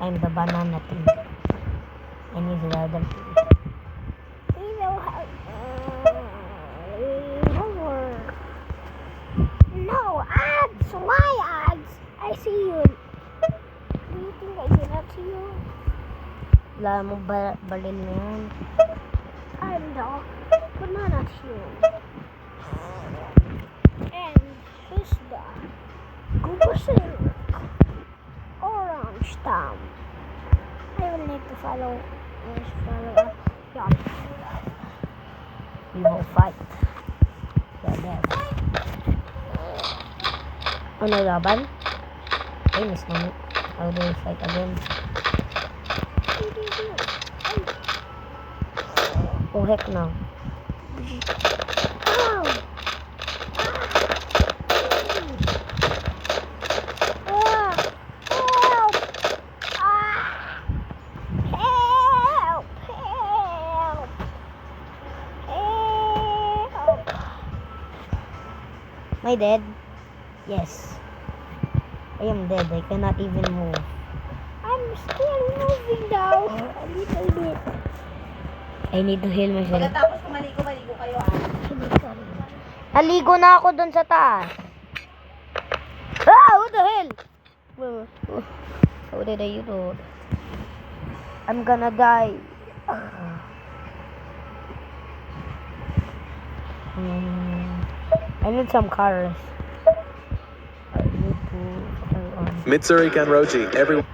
I'm the banana king. And he's the other king. We know how. No, ads! Why ads? I see you. Do you think I did not see you? Wala mo balil na yan. I'm the banana king. And he's the Google Orange Town. I will need to follow. Yeah. We will fight. Yeah, there. Ano laban? Ay, miss mo. How do we fight again? Oh, heck no. Ow! Help! Help! Help! Help! Am I dead? Yes. I am dead. I cannot even move. I'm still moving now. A little bit. I need to heal myself. Pagkatapos kung maligo kayo Naligo na ako dun sa taas. Ah! What the hell? How did I do? I'm gonna die. I need some cars. I need to... Mitsuri Kanroji, everyone.